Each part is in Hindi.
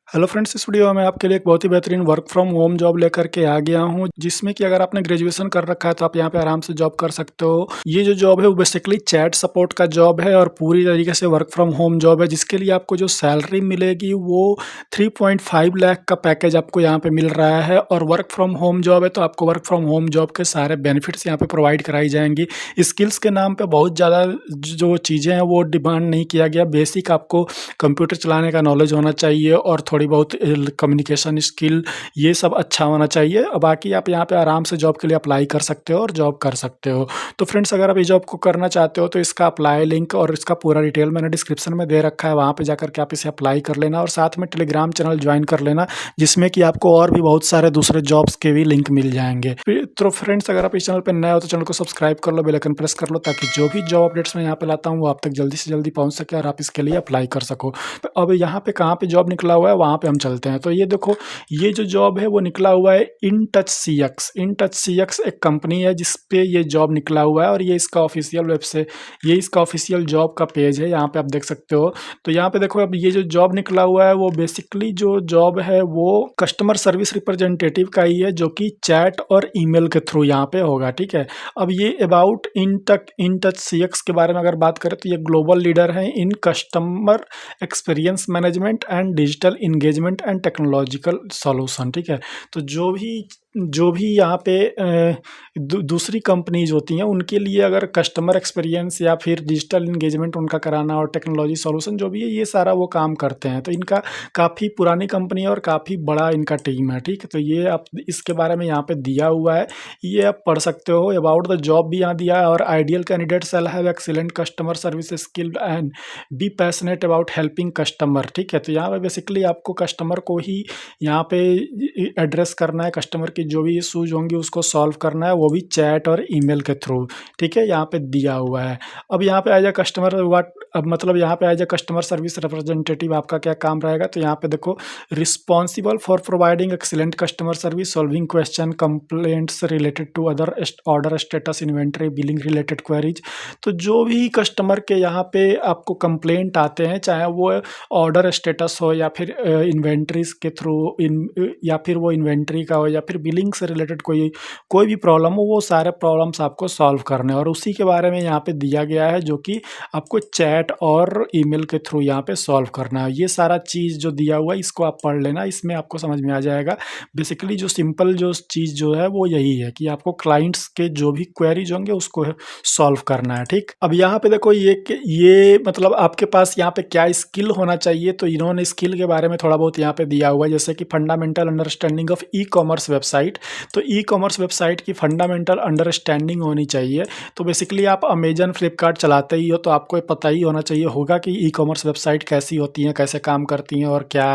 हेलो फ्रेंड्स, इस वीडियो में मैं आपके लिए एक बहुत ही बेहतरीन वर्क फ्रॉम होम जॉब लेकर के आ गया हूँ, जिसमें कि अगर आपने ग्रेजुएशन कर रखा है तो आप यहाँ पे आराम से जॉब कर सकते हो। ये जो जॉब है वो बेसिकली चैट सपोर्ट का जॉब है और पूरी तरीके से वर्क फ्रॉम होम जॉब है, जिसके लिए आपको जो सैलरी मिलेगी वो 3.5 लाख का पैकेज आपको यहाँ पे मिल रहा है। और वर्क फ्रॉम होम जॉब है तो आपको वर्क फ्रॉम होम जॉब के सारे बेनिफिट्स यहाँ पे प्रोवाइड कराई जाएंगी। स्किल्स के नाम पे बहुत ज़्यादा जो चीज़ें हैं वो डिमांड नहीं किया गया। बेसिक आपको कंप्यूटर चलाने का नॉलेज होना चाहिए और थोड़ी बहुत कम्युनिकेशन स्किल ये सब अच्छा होना चाहिए। बाकी आप यहाँ पे आराम से जॉब के लिए अप्लाई कर सकते हो और जॉब कर सकते हो। तो फ्रेंड्स, अगर आप ये जॉब को करना चाहते हो तो इसका अप्लाई लिंक और इसका पूरा डिटेल मैंने डिस्क्रिप्शन में दे रखा है, वहाँ पे जाकर के आप इसे अप्लाई कर लेना और साथ में टेलीग्राम चैनल ज्वाइन कर लेना, जिसमें कि आपको और भी बहुत सारे दूसरे जॉब्स के भी लिंक मिल जाएंगे। तो फ्रेंड्स, अगर आप इस चैनल पर नए हो तो चैनल को सब्सक्राइब कर लो, बेल आइकन प्रेस कर लो, ताकि जो भी जॉब अपडेट्स मैं यहाँ पे लाता हूँ वो आप तक जल्दी से जल्दी पहुँच सके और आप इसके लिए अप्लाई कर सको। तो अब यहाँ पे कहाँ पे जॉब निकला हुआ है वहाँ पे हम चलते हैं। तो ये देखो, ये जो जॉब है वो निकला हुआ है in touch CX. In touch CX एक कंपनी है जिस पे ये जॉब निकला हुआ है और ये इसका ऑफिशियल वेबसाइट, ये इसका ऑफिशियल जॉब का पेज है, यहाँ पे आप देख सकते हो। तो यहाँ पे देखो, अब ये जो जॉब निकला हुआ है वो बेसिकली जो जॉब है वो कस्टमर सर्विस रिप्रेजेंटेटिव का ही है, जो कि चैट और ईमेल के थ्रू यहाँ पे होगा। ठीक है। अब ये अबाउट इन टच सीएक्स के बारे में अगर बात करें तो ये ग्लोबल लीडर है in customer experience management and digital engagement and technological solution. ठीक है। तो जो भी यहाँ पे दूसरी कंपनीज होती हैं उनके लिए अगर कस्टमर एक्सपीरियंस या फिर डिजिटल इंगेजमेंट उनका कराना और टेक्नोलॉजी सॉल्यूशन जो भी है, ये सारा वो काम करते हैं। तो इनका काफ़ी पुरानी कंपनी है और काफ़ी बड़ा इनका टीम है। ठीक है। तो ये आप इसके बारे में यहाँ पे दिया हुआ है, ये आप पढ़ सकते हो। अबाउट द जॉब भी यहाँ दिया है और ideal candidate shall have excellent customer service skill and be passionate about helping customer. ठीक है। तो यहाँ पे बेसिकली आपको कस्टमर को ही यहाँ पे एड्रेस करना है, कस्टमर की जो भी इशूज होंगी उसको सॉल्व करना है, वो भी चैट और ईमेल के थ्रू। ठीक है। यहाँ पे दिया हुआ है। अब यहाँ पे एज ए कस्टमर वाट, अब मतलब यहाँ पे as a customer service representative आपका क्या काम रहेगा। तो यहाँ पे देखो, responsible for providing excellent customer service, solving question complaints related to other order status, inventory, billing related queries. तो जो भी कस्टमर के यहाँ पे आपको कंप्लेंट आते हैं, चाहे वो ऑर्डर स्टेटस हो या फिर इन्वेंट्रीज के थ्रू या फिर वो इन्वेंट्री का हो या फिर बिलिंग से रिलेटेड कोई भी प्रॉब्लम हो, वो सारे प्रॉब्लम्स आपको सॉल्व करने हैं और उसी के बारे में यहाँ पे दिया गया है, जो कि आपको चैट और ईमेल के थ्रू यहाँ पे सॉल्व करना है। ये सारा चीज़ जो दिया हुआ है इसको आप पढ़ लेना, इसमें आपको समझ में आ जाएगा। बेसिकली जो सिंपल जो चीज़ जो है वो यही है कि आपको क्लाइंट्स के जो भी क्वेरीज होंगे उसको सॉल्व करना है। ठीक। अब यहाँ पे देखो, ये मतलब आपके पास यहाँ पे क्या स्किल होना चाहिए। तो इन्होंने स्किल के बारे में थोड़ा बहुत यहाँ पे दिया हुआ है, जैसे कि fundamental understanding of e commerce website. तो ई कॉमर्स वेबसाइट की फंडामेंटल अंडरस्टैंडिंग होनी चाहिए। तो बेसिकली आप अमेजन फ्लिपकार्ट चलाते ही हो तो आपको पता ही होना चाहिए होगा कि ई कॉमर्स वेबसाइट कैसी होती हैं, कैसे काम करती हैं और क्या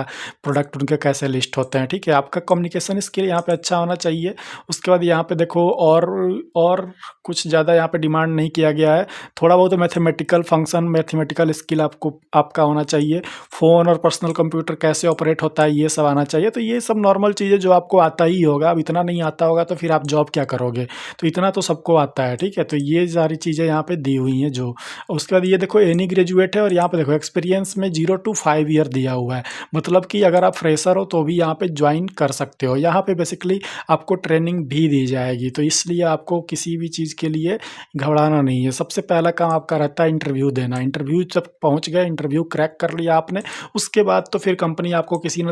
प्रोडक्ट उनके कैसे लिस्ट होते हैं। ठीक है। आपका कम्युनिकेशन स्किल यहाँ पे अच्छा होना चाहिए। उसके बाद यहाँ पे देखो, और कुछ ज़्यादा यहाँ पे डिमांड नहीं किया गया है। थोड़ा बहुत मैथमेटिकल फंक्शन, मैथमेटिकल स्किल आपका होना चाहिए। फ़ोन और पर्सनल कंप्यूटर कैसे ऑपरेट होता है ये सब आना चाहिए। तो ये सब नॉर्मल चीज़ें जो आपको आता ही होगा। अब इतना नहीं आता होगा तो फिर आप जॉब क्या करोगे। तो इतना तो सबको आता है। ठीक है। तो ये सारी चीज़ें यहाँ पे दी हुई हैं जो। उसके बाद ये देखो, एनी ग्रेजुएट है और यहाँ पे देखो एक्सपीरियंस में 0 to 5 ईयर दिया हुआ है, मतलब कि अगर आप फ्रेशर हो तो भी यहाँ पे ज्वाइन कर सकते हो। यहाँ पे बेसिकली आपको ट्रेनिंग भी दी जाएगी, तो इसलिए आपको किसी भी चीज़ के लिए घबराना नहीं है। सबसे पहला काम आपका रहता है इंटरव्यू देना। इंटरव्यू जब पहुंच गए, इंटरव्यू क्रैक कर लिया आपने, उसके बाद तो फिर कंपनी आपको किसी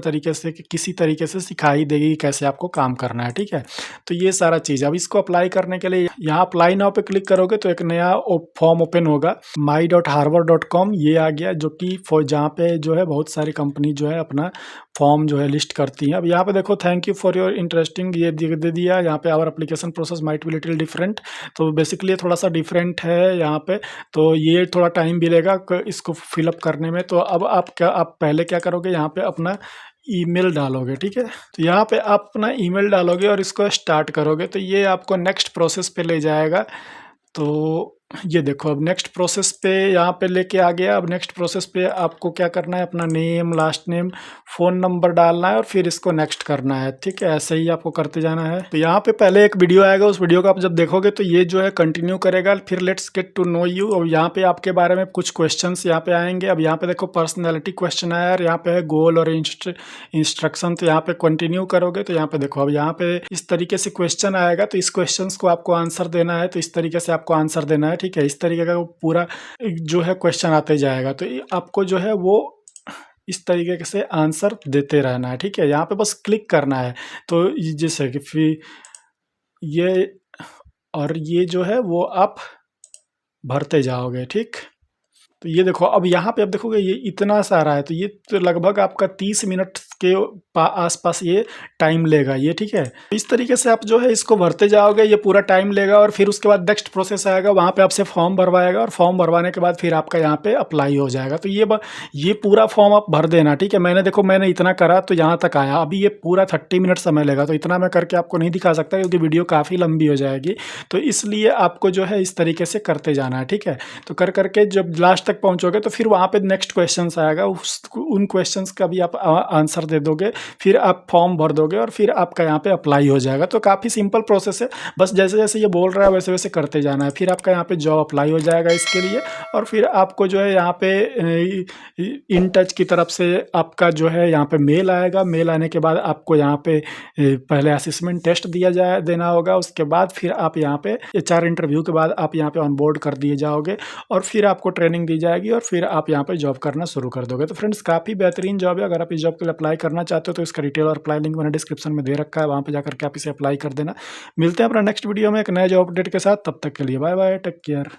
तरीके से सिखाई देगी कि कैसे आपको काम करना है। ठीक है। तो ये सारा चीज़। अब इसको अप्लाई करने के लिए यहाँ अप्लाई नाउ पे क्लिक करोगे तो एक नया फॉर्म ओपन होगा, my.harvard.com ये आ गया, जो कि जहाँ पे जो है बहुत सारी कंपनी जो है अपना फॉर्म जो है लिस्ट करती हैं। अब यहाँ पे देखो, thank you for your interesting, ये दे दिया। यहाँ पे our application process might be little different. तो बेसिकली थोड़ा सा डिफरेंट है यहाँ पे, तो ये थोड़ा टाइम भी लेगा इसको फिलअप करने में। तो अब आप पहले क्या करोगे, यहाँ पे अपना ईमेल डालोगे। ठीक है। तो यहाँ पे आप अपना ईमेल डालोगे और इसको स्टार्ट करोगे, तो ये आपको नेक्स्ट प्रोसेस पे ले जाएगा। तो ये देखो अब नेक्स्ट प्रोसेस पे यहाँ पे लेके आ गया। अब नेक्स्ट प्रोसेस पे आपको क्या करना है, अपना name, last name, phone number डालना है और फिर इसको नेक्स्ट करना है। ठीक है, ऐसे ही आपको करते जाना है। तो यहाँ पे पहले एक वीडियो आएगा, उस वीडियो को आप जब देखोगे तो ये जो है कंटिन्यू करेगा। फिर let's get to know you. अब यहाँ पे आपके बारे में कुछ क्वेश्चंस यहाँ पे आएंगे। अब यहाँ पे देखो पर्सनैलिटी क्वेश्चन आया और यहाँ पे है गोल और इंस्ट्रक्शन। तो यहाँ पे कंटिन्यू करोगे तो यहाँ पे देखो अब यहाँ पे इस तरीके से क्वेश्चन आएगा। तो इस क्वेश्चंस को आपको आंसर देना है। तो इस तरीके से आपको आंसर देना है। ठीक है, इस तरीके का पूरा जो है क्वेश्चन आते जाएगा। तो आपको जो है वो इस तरीके से आंसर देते रहना है। ठीक है, यहाँ पे बस क्लिक करना है। तो जैसे कि फिर ये और ये जो है वो आप भरते जाओगे। ठीक, तो ये देखो अब यहाँ पे अब देखोगे ये इतना सारा है। तो ये तो लगभग आपका 30 मिनट के आसपास ये टाइम लेगा ये। ठीक है, इस तरीके से आप जो है इसको भरते जाओगे, ये पूरा टाइम लेगा। और फिर उसके बाद नेक्स्ट प्रोसेस आएगा, वहाँ पे आपसे फॉर्म भरवाएगा और फॉर्म भरवाने के बाद फिर आपका यहाँ पे अप्लाई हो जाएगा। तो ये पूरा फॉर्म आप भर देना। ठीक है, मैंने इतना करा तो यहाँ तक आया। अभी ये पूरा 30 मिनट समय लेगा। तो इतना मैं करके आपको नहीं दिखा सकता क्योंकि वीडियो काफ़ी लंबी हो जाएगी। तो इसलिए आपको जो है इस तरीके से करते जाना है। ठीक है, तो कर करके जब लास्ट तक पहुंचोगे तो फिर वहाँ पे नेक्स्ट क्वेश्चंस आएगा, उन क्वेश्चंस का भी आप आंसर दे दोगे। फिर आप फॉर्म भर दोगे और फिर आपका यहाँ पे अप्लाई हो जाएगा। तो काफ़ी सिंपल प्रोसेस है, बस जैसे जैसे ये बोल रहा है वैसे वैसे करते जाना है। फिर आपका यहाँ पे जॉब अप्लाई हो जाएगा इसके लिए। और फिर आपको जो है यहाँ पे इन टच की तरफ से आपका जो है यहाँ पे मेल आएगा। मेल आने के बाद आपको यहाँ पे पहले असेसमेंट टेस्ट देना होगा। उसके बाद फिर आप यहाँ पे HR इंटरव्यू के बाद आप यहाँ पे ऑन बोर्ड कर दिए जाओगे और फिर आपको ट्रेनिंग दी जाएगी और फिर आप यहाँ पे जॉब करना शुरू कर दोगे। तो फ्रेंड्स काफ़ी बेहतरीन जॉब है। अगर आप इस जॉब के लिए अप्लाई करना चाहते हो तो इसका डिटेल और अप्लाई लिंक मैंने डिस्क्रिप्शन में दे रखा है, वहाँ पे जाकर के आप इसे अप्लाई कर देना। मिलते हैं अपना नेक्स्ट वीडियो में एक नए जॉब अपडेट के साथ। तब तक के लिए बाय बाय, टेक केयर।